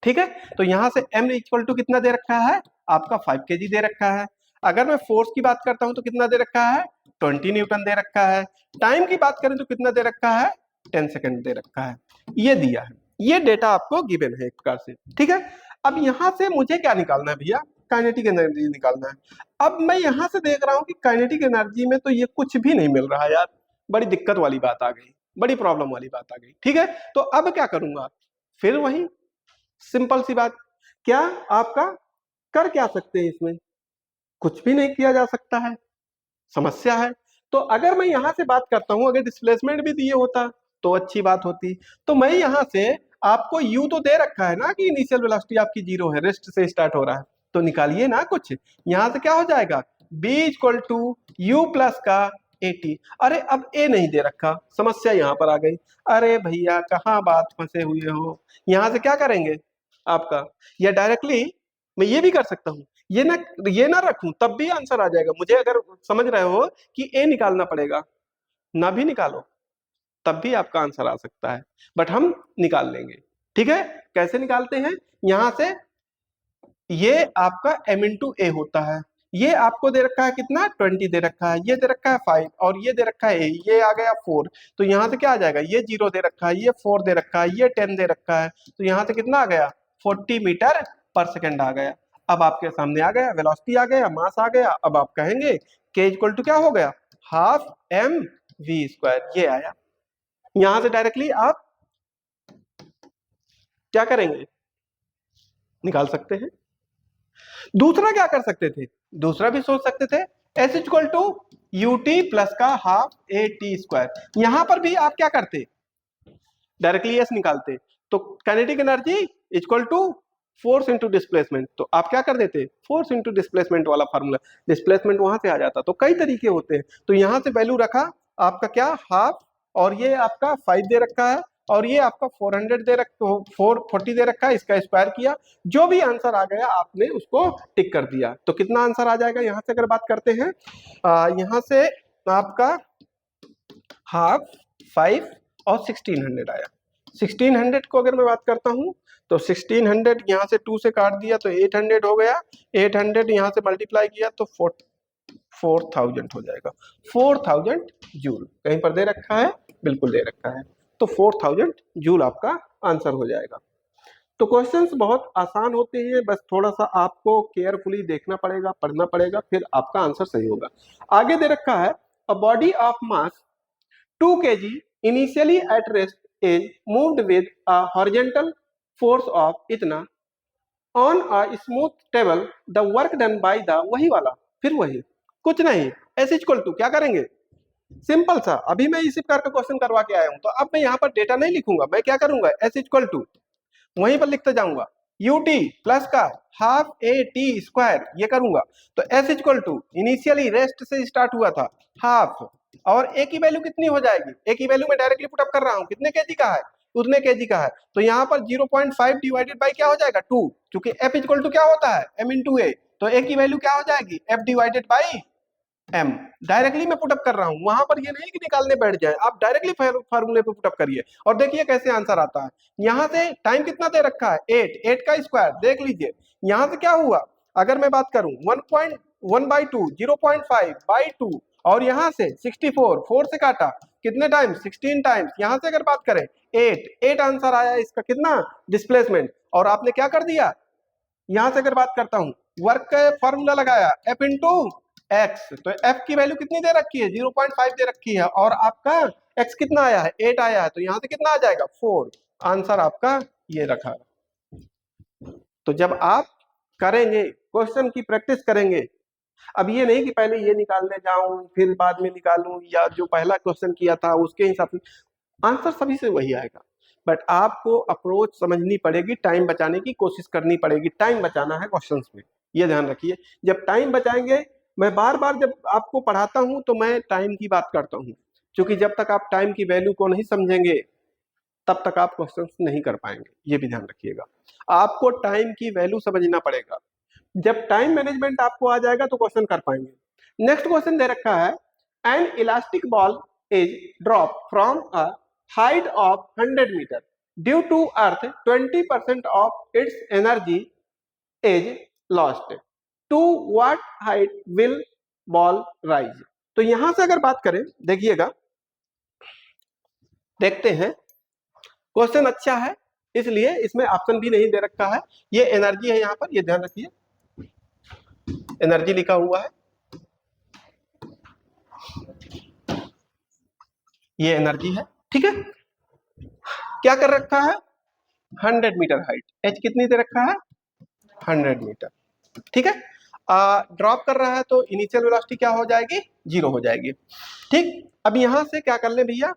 ठीक है, तो यहाँ से m इक्वल टू कितना दे रखा है, आपका 5 kg दे रखा है। अगर मैं फोर्स की बात करता हूं तो कितना दे रखा है, 20 न्यूटन दे रखा है। टाइम की बात करें तो कितना दे रखा है, 10 सेकंड दे रखा है। ये दिया है, ये डेटा आपको गिवन है एक प्रकार से। ठीक है, अब यहां से मुझे क्या निकालना है भैया, काइनेटिक एनर्जी निकालना है। अब मैं यहां से देख रहा हूं कि काइनेटिक एनर्जी में तो ये कुछ भी नहीं मिल रहा है यार, बड़ी दिक्कत वाली बात आ गई, बड़ी प्रॉब्लम वाली बात आ गई। ठीक है, तो अब क्या करूंगा, फिर वही सिंपल सी बात, क्या आपका कर क्या सकते हैं, इसमें कुछ भी नहीं किया जा सकता है, समस्या है। तो अगर मैं यहां से बात करता हूं, अगर डिस्प्लेसमेंट भी दिए होता तो अच्छी बात होती। तो मैं यहां से आपको यू तो दे रखा है ना कि इनिशियल वेलोसिटी आपकी 0 है, रेस्ट से स्टार्ट हो रहा है, तो निकालिए ना कुछ। यहां से क्या हो जाएगा, b equal to u plus का 80। अरे अब ए नहीं दे रखा, समस्या यहां पर आ गई। अरे भैया कहाँ बात फंसे हुए हो, यहां से क्या करेंगे आपका, या डायरेक्टली मैं ये भी कर सकता हूं, ये ना रखूं तब भी आंसर आ जाएगा। मुझे अगर समझ रहे हो कि ए निकालना पड़ेगा, ना भी निकालो तब भी आपका आंसर आ सकता है, बट हम निकाल लेंगे। ठीक है, कैसे निकालते हैं, यहां से ये आपका m इंटू ए होता है, ये आपको दे रखा है कितना, 20 दे रखा है, ये दे रखा है 5 और ये दे रखा है a, ये आ गया 4। तो यहां से क्या आ जाएगा, ये 0 दे रखा है, ये 4 दे रखा है, ये 10 दे रखा है, तो यहां से कितना आ गया, 40 मीटर पर सेकेंड आ गया। अब आपके सामने आ गया, वेलोसिटी आ गया, मास आ गया। अब आप कहेंगे k इक्वल टू क्या हो गया, हाफ m v स्क्वायर, ये आया। यहां से डायरेक्टली आप क्या करेंगे, निकाल सकते हैं। दूसरा क्या कर सकते थे, दूसरा भी सोच सकते थे, s equal to u t plus का हाफ ए टी स्क्वायर। यहां पर भी आप क्या करते, डायरेक्टली एस निकालते, तो kinetic energy equal to force into displacement, तो आप क्या कर देते, फोर्स इंटू डिस्प्लेसमेंट वाला फार्मूला, डिस्प्लेसमेंट वहां से आ जाता। तो कई तरीके होते हैं, तो यहां से वैल्यू रखा आपका क्या, हाफ, और ये आपका 5 दे रखा है, और ये आपका 400 दे रखा, 440 दे रखा है, इसका स्क्वायर किया, जो भी आंसर आ गया आपने उसको टिक कर दिया। तो कितना आंसर आ जाएगा, यहां से अगर बात करते हैं, यहां से आपका हाफ, 5 और 1600 आया। 1600 को अगर मैं बात करता हूं तो 1600 यहां से 2 से काट दिया तो 800 हो गया, 800 यहां से मल्टीप्लाई किया तो 4000 हो जाएगा। 4000 जूल कहीं पर दे रखा है, बिल्कुल दे रखा है, तो 4000 जूल आपका आंसर हो जाएगा। तो क्वेश्चंस बहुत आसान होते हैं, बस थोड़ा सा आपको केयरफुली देखना पड़ेगा, पढ़ना पड़ेगा, फिर आपका आंसर सही होगा। आगे दे रखा है a body of mass 2 kg initially at rest is moved with a horizontal force of इतना on a smooth table the work done by the वही वाला, फिर वही, कुछ नहीं, s इक्वल टू क्या करेंगे, सिंपल सा, अभी मैं इसी प्रकार का क्वेश्चन करवा के आया हूं, तो अब मैं यहाँ पर डेटा नहीं लिखूंगा, मैं क्या करूंगा, s इक्वल टू वहीं पर लिखते जाऊंगा ut प्लस का हाफ ए टी स्क्वायर, ये करूंगा। तो s equal to initially rest से स्टार्ट हुआ था हाफ, और a की वैल्यू कितनी हो जाएगी, a की वैल्यू मैं डायरेक्टली पुटअप कर रहा हूं, कितने केजी का है, उतने केजी का है, तो यहाँ पर 0.5 डिवाइडेड बाई क्या हो जाएगा 2, क्योंकि f इक्वल टू क्या होता है m इंटू ए, तो a की वैल्यू क्या हो जाएगी f divided by m, directly मैं पुटअप कर रहा हूं, वहां पर ये नहीं कि निकालने बैठ जाए, आप डायरेक्टली फार्मूले पे पुटअप करिए और देखिए कैसे आंसर आता है। यहां से टाइम कितना दे रखा है 8 का स्क्वायर देख लीजिए, यहां से क्या हुआ, अगर मैं बात करूं 1.1 बाई 2 0.5 बाई 2, और यहां से 64 4 से काटा कितने टाइम्स 16 टाइम्स, यहां से अगर बात करें 8 आंसर आया इसका, कितना डिस्प्लेसमेंट, और आपने क्या कर दिया, यहां से अगर बात करता हूं वर्क का फॉर्मूला लगाया F इंटू एक्स, तो F की वैल्यू कितनी दे रखी है 0.5 दे रखी है, और आपका X कितना आया है 8 आया है, तो यहां से कितना आ जाएगा 4, आंसर आपका ये रखा। तो जब आप करेंगे क्वेश्चन की प्रैक्टिस करेंगे, अब ये नहीं कि पहले ये निकालने जाऊं फिर बाद में निकालूं, या जो पहला क्वेश्चन किया था उसके हिसाब से, आंसर सभी से वही आएगा, बट आपको अप्रोच समझनी पड़ेगी, टाइम बचाने की कोशिश करनी पड़ेगी, टाइम बचाना है क्वेश्चंस में, ये ध्यान रखिए। जब टाइम बचाएंगे, मैं बार बार जब आपको पढ़ाता हूं तो मैं टाइम की बात करता हूं, क्योंकि जब तक आप टाइम की वैल्यू को नहीं समझेंगे तब तक आप क्वेश्चंस नहीं कर पाएंगे, ये भी ध्यान रखिएगा। आपको टाइम की वैल्यू समझना पड़ेगा, जब टाइम मैनेजमेंट आपको आ जाएगा तो क्वेश्चन कर पाएंगे। नेक्स्ट क्वेश्चन दे रखा है N elastic ball is drop from a height of 100 meter due to earth 20% of its energy is lost, to what height will ball rise। तो यहां से अगर बात करें, देखिएगा, देखते हैं, क्वेश्चन अच्छा है इसलिए इसमें ऑप्शन भी नहीं दे रखा है, ये एनर्जी है, यहां पर ये ध्यान रखिए, एनर्जी लिखा हुआ है, ये एनर्जी है, ठीक है। क्या कर रखा है 100 मीटर हाइट, एच कितनी दे रखा है 100 मीटर, ठीक है। ड्रॉप कर रहा है तो इनिशियल वेलोसिटी क्या हो जाएगी 0 हो जाएगी, ठीक। अब यहां से क्या कर ले भैया,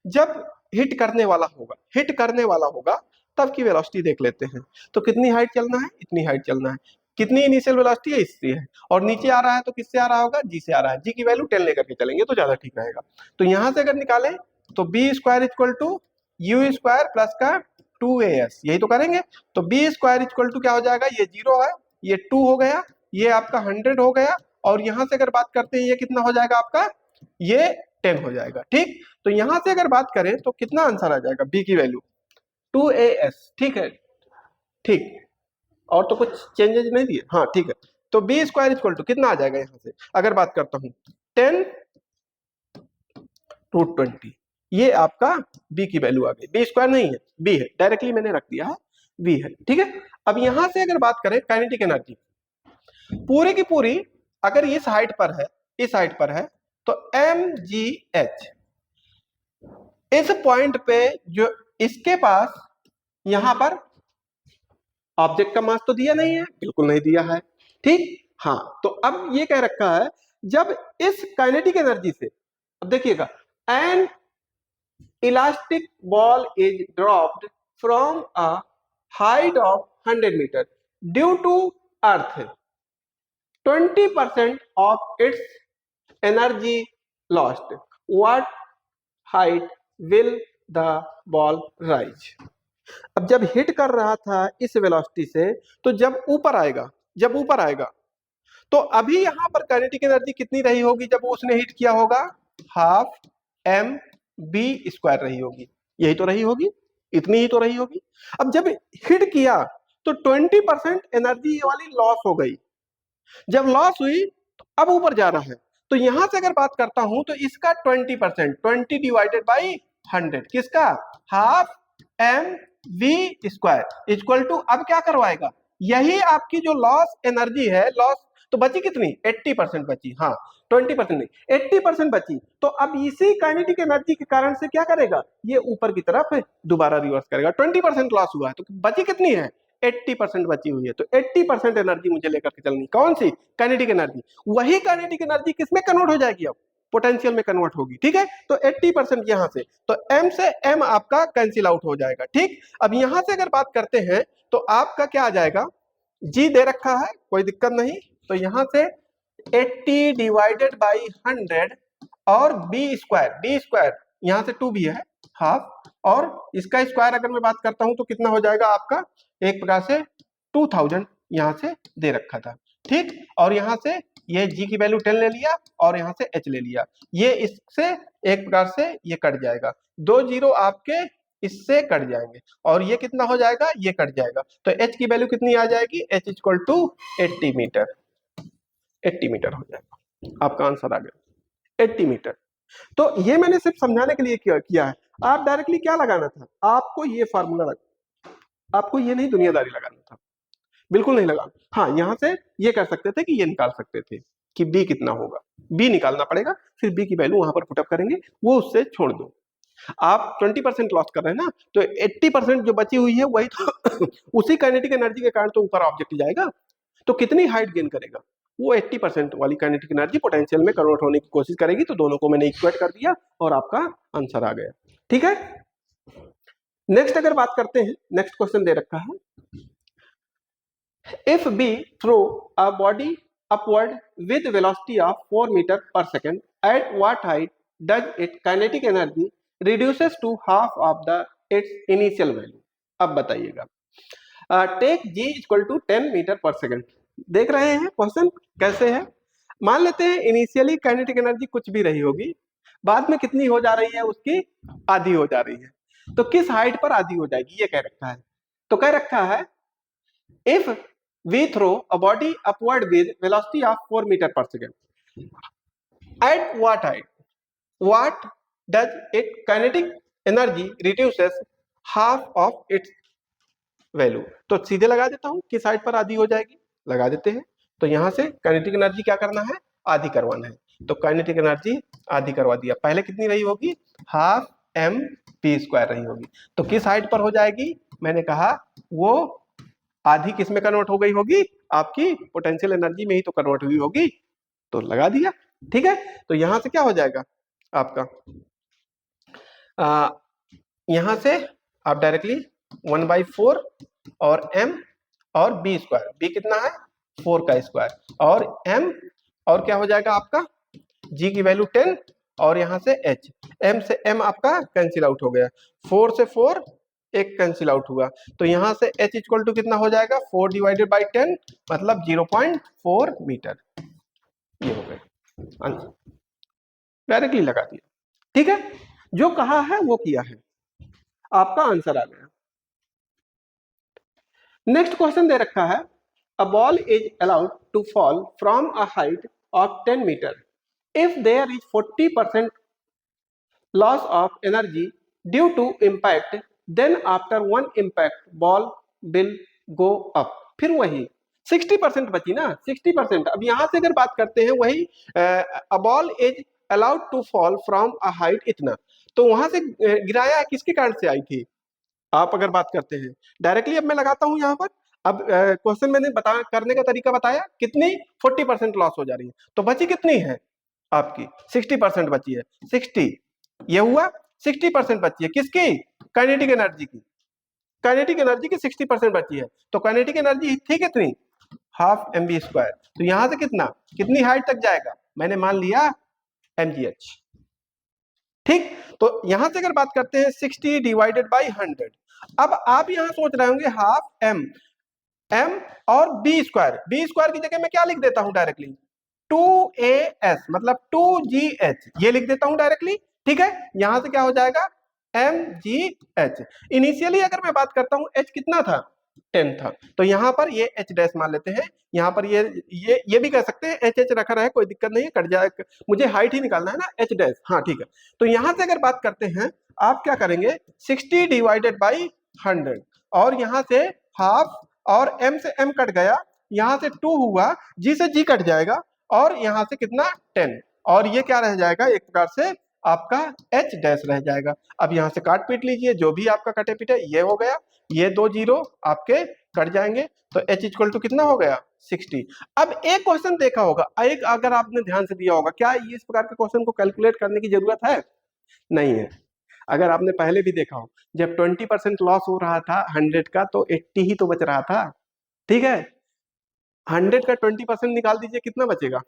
जब हिट करने वाला होगा, हिट करने वाला होगा तब की वेलोसिटी देख लेते हैं, तो कितनी हाइट चलना है, इतनी हाइट चलना है, कितनी इनिशियल वेलोसिटी है इससे है, और नीचे आ रहा है तो किससे आ रहा होगा जी से आ रहा है, जी की वैल्यू 10 लेकर के चलेंगे तो ज्यादा ठीक रहेगा। तो यहां से अगर निकालें तो b square equal to u square plus का 2as, यही तो करेंगे, तो बी स्क्वायर इक्वल टू क्या हो जाएगा, ये 0 है, ये 2 हो गया, ये आपका 100 हो गया, और यहां से अगर बात करते हैं ये कितना हो जाएगा आपका, ये 10 हो जाएगा, ठीक। तो यहां से अगर बात करें तो कितना आंसर आ जाएगा, बी की वैल्यू 2as, ठीक है, ठीक, और तो कुछ चेंजेस नहीं दिए, हाँ ठीक है। तो बी स्क्वायर इक्वल टू कितना आ जाएगा, यहां से अगर बात करता हूं 10 रूट 20, ये आपका बी की वैल्यू आ गई, बी स्क्वायर नहीं है बी है, डायरेक्टली मैंने रख दिया है बी है, ठीक है। अब यहां से अगर बात करें काइनेटिक एनर्जी पूरी की पूरी, अगर इस हाइट पर है, इस हाइट पर है, तो mgh, इस पॉइंट पे जो इसके पास यहां पर ऑब्जेक्ट का मास तो दिया नहीं है, बिल्कुल नहीं दिया है, ठीक। हाँ, तो अब ये कह रखा है जब इस काइनेटिक एनर्जी से, अब देखिएगा, an elastic ball is dropped from a height of 100 metre due to earth 20% of its energy lost, what height will the ball rise। अब जब हिट कर रहा था इस वेलोसिटी से, तो जब ऊपर आएगा, जब ऊपर आएगा तो अभी यहां पर काइनेटिक एनर्जी कितनी रही होगी जब उसने हिट किया होगा, हाफ एम बी स्क्वायर रही होगी, यही तो रही होगी, इतनी ही तो रही होगी। अब जब हिट किया तो 20% एनर्जी वाली लॉस हो गई, जब लॉस हुई तो अब ऊपर जा रहा है, तो यहां से अगर बात करता हूं तो इसका 20%, 20 डिवाइडेड बाई 100, किसका, half m v square equal to, अब क्या करवाएगा, यही आपकी जो लॉस एनर्जी है, लॉस तो बची कितनी, 80% बची, हाँ 20% नहीं 80% बची। तो अब इसी काइनेटिक एनर्जी के कारण से क्या करेगा, ये ऊपर की तरफ दोबारा रिवर्स करेगा। 20% लॉस हुआ है तो बची कितनी है, 80% बची हुई है। तो 80% एनर्जी मुझे लेकर के चलनी, कौन सी, काइनेटिक एनर्जी। वही काइनेटिक एनर्जी किसमें कन्वर्ट हो जाएगी, अब पोटेंशियल में कन्वर्ट होगी, ठीक है। तो 80% यहां से, तो m से m आपका कैंसिल आउट हो जाएगा, ठीक। अब यहां से अगर बात करते हैं तो आपका क्या आ जाएगा, g दे रखा है, कोई दिक्कत नहीं। तो यहां से 80 डिवाइडेड बाई 100 और b स्क्वायर यहां से 2b है हाफ, और इसका स्क्वायर अगर मैं बात करता हूं तो कितना हो जाएगा आपका, एक प्रकार से 2000 यहां से दे रखा था, ठीक। और यहां से ये g की वैल्यू 10 ले लिया और यहां से h ले लिया, ये इससे एक प्रकार से ये कट जाएगा, 2 जीरो आपके इससे कट जाएंगे और ये कितना हो जाएगा, ये कट जाएगा। तो h की वैल्यू कितनी आ जाएगी, h equal to 80 metre, 80 metre हो जाएगा, आपका आंसर आ गया 80 मीटर। तो ये मैंने सिर्फ समझाने के लिए किया है। आप डायरेक्टली क्या लगाना था, आपको ये फार्मूला लगा, आपको ये नहीं दुनियादारी लगाना था, बिल्कुल नहीं लगा। हाँ यहां से ये कर सकते थे कि ये निकाल सकते थे कि b कितना होगा, b निकालना पड़ेगा, फिर b की वैल्यू वहां पर पुटअप करेंगे, वो उससे छोड़ दो। आप 20% लॉस कर रहे हैं ना, तो 80% जो बची हुई है वही तो उसी काइनेटिक एनर्जी के कारण तो ऊपर ऑब्जेक्ट जाएगा, तो कितनी हाइट गेन करेगा, वो 80% वाली काइनेटिक एनर्जी पोटेंशियल में कन्वर्ट होने की कोशिश करेगी। तो दोनों को मैंने इक्वेट कर दिया और आपका आंसर आ गया, ठीक है। नेक्स्ट अगर बात करते हैं, नेक्स्ट क्वेश्चन दे रखा है, if b throw a body upward with velocity of 4 meter per second, at what height does its kinetic energy reduces to half of the its initial value। अब बताइएगा, take g equal to 10 metre per second. देख रहे हैं question कैसे है, मान लेते हैं इनिशियली काइनेटिक एनर्जी कुछ भी रही होगी, बाद में कितनी हो जा रही है, उसकी आधी हो जा रही है, तो किस हाइट पर आधी हो जाएगी, ये कह रखा है। तो कह रखा है if we throw a body upward with velocity of 4 meter per second, at what height, what does its kinetic energy reduces half of its value। तो सीधे लगा देता हूं किस हाइट पर आधी हो जाएगी, लगा देते हैं। तो यहां से काइनेटिक एनर्जी क्या करना है, आधी करवाना है, तो काइनेटिक एनर्जी आधी करवा दिया, पहले कितनी रही होगी, हाफ m p स्क्वायर रही होगी, तो किस हाइट पर हो जाएगी, मैंने कहा वो आधी किस में कन्वर्ट हो गई होगी, आपकी पोटेंशियल एनर्जी में ही तो कन्वर्ट हुई होगी, तो लगा दिया, ठीक है। तो यहां से क्या हो जाएगा आपका, यहां से आप डायरेक्टली 1/4 और m और b स्क्वायर, b कितना है 4 का स्क्वायर और m, और क्या हो जाएगा आपका g की वैल्यू 10 और यहां से h, m से m आपका कैंसिल आउट हो गया, 4 से 4 एक कैंसिल आउट हुआ, तो यहां से h इक्वल टू कितना हो जाएगा, 4 डिवाइडेड बाई 10 मतलब 0.4 मीटर, ये हो गया आंसर, डायरेक्टली लगा दिया, ठीक है। जो कहा है वो किया है, आपका आंसर आ गया। नेक्स्ट क्वेश्चन दे रखा है, a ball is allowed to fall from a height of 10 metre if there is 40% loss of energy due to impact, then after one impact ball will go up. फिर वही 60% बची ना, 60%। अब यहां से अगर बात करते हैं वही a ball is allowed to fall from a height इतना, तो वहां से गिराया किसके कारण से आई थी, आप अगर बात करते हैं डायरेक्टली, अब मैं लगाता हूं यहां पर। अब क्वेश्चन मैंने बता करने का तरीका बताया, कितनी 40% लॉस हो जा रही है, तो बची कितनी है आपकी 60% बची है, 60 ये हुआ, 60% बची है किसकी, काइनेटिक एनर्जी की, काइनेटिक एनर्जी की 60% बची है, तो काइनेटिक एनर्जी थी कितनी, हाफ mv स्क्वायर, तो यहां से कितना, कितनी हाइट तक जाएगा, मैंने मान लिया mgh, ठीक। तो यहां से अगर बात करते हैं 60 डिवाइडेड बाई 100, अब आप यहां सोच रहे होंगे हाफ m और b स्क्वायर की जगह मैं क्या लिख देता हूं डायरेक्टली, 2as मतलब 2gh, ये लिख देता हूं डायरेक्टली, ठीक है। यहां से क्या हो जाएगा mgh, इनिशियली अगर मैं बात करता हूं h कितना था, 10 था, तो यहां पर ये h डैश मान लेते हैं, यहां पर ये भी कह सकते हैं एच एच रखा रहे, कोई दिक्कत नहीं है, कट जाए, मुझे हाइट ही निकालना है ना, h डैश, हाँ ठीक है। तो यहां से अगर बात करते हैं आप क्या करेंगे, 60 डिवाइडेड बाई 100 और यहाँ से हाफ और m से m कट गया, यहाँ से 2 हुआ, g से g कट जाएगा और यहाँ से कितना 10 और ये क्या रह जाएगा एक प्रकार से आपका h डैश रह जाएगा। अब यहाँ से काट पीट लीजिए, जो भी आपका कटे पीटे ये हो गया, ये 2 जीरो आपके कट जाएंगे तो h इक्वल टू कितना हो गया 60। अब एक क्वेश्चन देखा होगा, एक अगर आपने ध्यान से दिया होगा, क्या इस प्रकार के क्वेश्चन को कैलकुलेट करने की जरूरत है? नहीं है। अगर आपने पहले भी देखा हो, जब 20% लॉस हो रहा था 100 का तो 80 ही तो बच रहा था, ठीक है। 100 का 20% निकाल दीजिए, कितना बचेगा?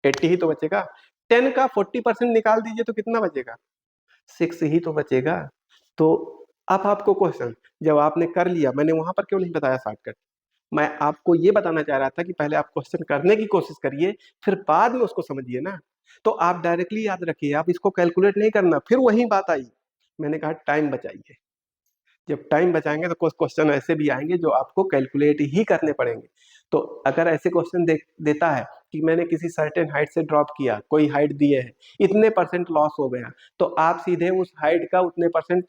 80 ही तो बचेगा। 10 का 40% निकाल दीजिए तो कितना बचेगा? 6 ही तो बचेगा। तो अब आपको क्वेश्चन जब आपने कर लिया, मैंने वहां पर क्यों नहीं बताया शॉर्टकट, मैं आपको ये बताना चाह रहा था कि पहले आप क्वेश्चन करने की कोशिश करिए, फिर बाद में उसको समझिए ना। तो आप डायरेक्टली याद रखिए, आप इसको कैलकुलेट नहीं करना। फिर वही बात आई, मैंने कहा टाइम बचाइए। जब टाइम बचाएंगे तो कुछ क्वेश्चन ऐसे भी आएंगे जो आपको कैलकुलेट ही करने पड़ेंगे। तो अगर ऐसे क्वेश्चन देता है कि मैंने किसी सर्टेन हाइट से ड्रॉप किया, कोई हाइट दिए है, इतने परसेंट लॉस हो गया, तो आप सीधे उस हाइट का उतने परसेंट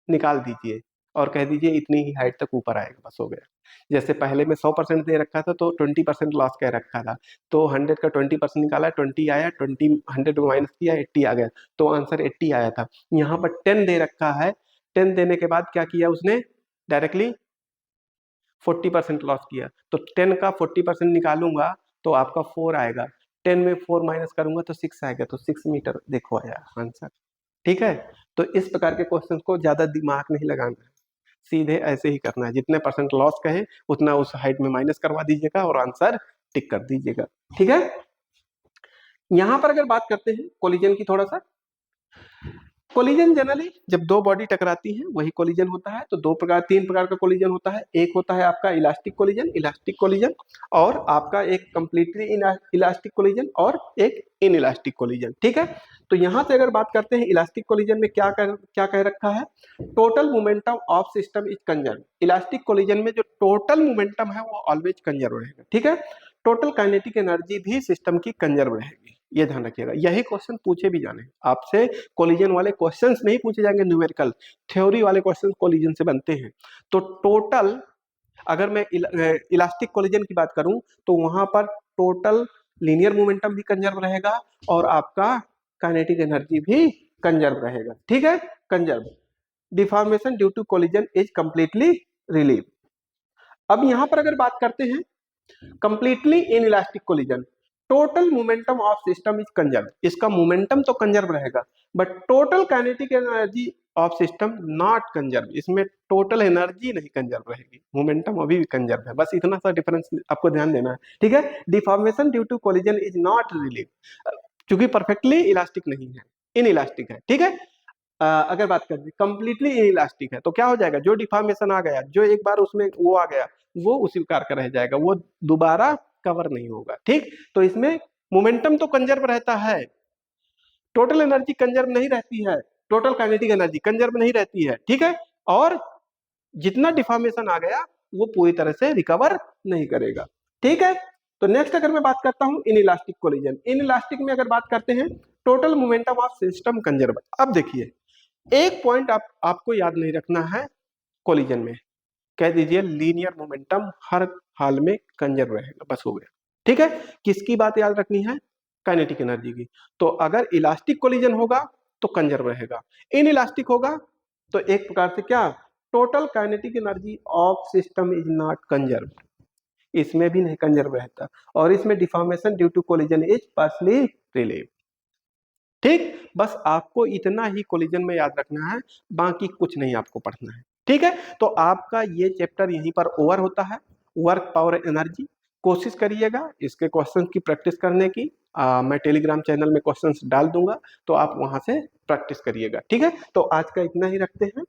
निकाल दीजिए और कह दीजिए इतनी ही हाइट तक ऊपर आएगा, बस हो गया। जैसे पहले में 100% दे रखा था तो 20% लॉस कह रखा था, तो 100 का 20% निकाला, 20 आया, 20 100 में माइनस किया, 80 आ गया, तो आंसर 80 आया था। यहाँ पर 10 दे रखा है, 10 देने के बाद क्या किया उसने, डायरेक्टली 40% लॉस किया, तो 10 का 40% निकालूंगा तो आपका 4 आएगा, 10 में 4 माइनस करूंगा तो 6 आएगा, तो 6 मीटर देखो आया आंसर। ठीक है, तो इस प्रकार के क्वेश्चन को ज्यादा दिमाग नहीं लगाना है, सीधे ऐसे ही करना है, जितने परसेंट लॉस कहे उतना उस हाइट में माइनस करवा दीजिएगा और आंसर टिक कर दीजिएगा। ठीक है, यहां पर अगर बात करते हैं कोलिजन की थोड़ा सा, कोलिजन जनरली जब दो बॉडी टकराती हैं वही कोलिजन होता है। तो तीन प्रकार का कोलिजन होता है। एक होता है आपका इलास्टिक कोलिजन और आपका एक कंप्लीटली इलास्टिक कोलिजन और एक इन इलास्टिक कोलिजन। ठीक है, तो यहां से अगर बात करते हैं इलास्टिक कोलिजन में क्या कह रखा है, total momentum of system is conserve. Elastic collision में जो टोटल मोमेंटम है वो ऑलवेज कंजर्व रहेगा। ठीक है, टोटल काइनेटिक एनर्जी भी सिस्टम की कंजर्व रहेगी, ये ध्यान रखिएगा। यही क्वेश्चन पूछे भी जाने आपसे, कोलिजन वाले क्वेश्चंस नहीं पूछे जाएंगे न्यूमेरिकल, थ्योरी वाले क्वेश्चंस कोलिजन से बनते हैं। तो टोटल अगर मैं इलास्टिक कोलिजन की बात करूं तो वहां पर टोटल लीनियर मोमेंटम भी कंजर्व रहेगा और आपका काइनेटिक एनर्जी भी कंजर्व रहेगा। ठीक है, conserve. Deformation due to collision is completely relieve. अब यहां पर अगर बात करते हैं completely inelastic collision, total momentum of system is conserve. इसका मोमेंटम तो कंजर्व रहेगा but total kinetic energy of system not conserve. इसमें टोटल एनर्जी नहीं कंजर्व रहेगी, मोमेंटम अभी भी कंजर्व है। बस इतना सा डिफरेंस आपको ध्यान देना है। ठीक है, deformation due to collision is not relieve, क्योंकि परफेक्टली इलास्टिक नहीं है, इन इलास्टिक है। ठीक है, अगर बात करें कंप्लीटली इन इलास्टिक है तो क्या हो जाएगा, जो डिफॉर्मेशन आ गया, जो एक बार उसमें वो आ गया वो उसी प्रकार का रह जाएगा, वो दोबारा कवर नहीं होगा। ठीक, तो इसमें मोमेंटम तो कंजर्व रहता है, टोटल एनर्जी कंजर्व नहीं रहती है, टोटल काइनेटिक एनर्जी कंजर्व नहीं रहती है। ठीक है, और जितना डिफॉर्मेशन आ गया वो पूरी तरह से रिकवर नहीं करेगा। ठीक है, तो नेक्स्ट अगर मैं बात करता हूं in elastic collision, in elastic में अगर बात करते हैं total momentum of system conserve. अब देखिए एक पॉइंट आपको याद नहीं रखना है कोलिजन में, कह दीजिए लीनियर मोमेंटम हर हाल में कंजर्व रहेगा, बस हो गया। ठीक है, किसकी बात याद रखनी है, काइनेटिक एनर्जी की। तो अगर इलास्टिक कोलिजन होगा तो कंजर्व रहेगा, इन इलास्टिक होगा तो एक प्रकार से क्या, total kinetic energy of system is not conserve, इसमें भी नहीं कंजर्व रहता, और इसमें deformation due to collision is partially relieve. ठीक, बस आपको इतना ही कोलिजन में याद रखना है, बाकी कुछ नहीं आपको पढ़ना है। ठीक है, तो आपका ये चैप्टर यहीं पर ओवर होता है, वर्क पावर एनर्जी। कोशिश करिएगा इसके क्वेश्चन की प्रैक्टिस करने की। मैं टेलीग्राम चैनल में क्वेश्चंस डाल दूंगा तो आप वहां से प्रैक्टिस करिएगा। ठीक है, तो आज का इतना ही रखते हैं।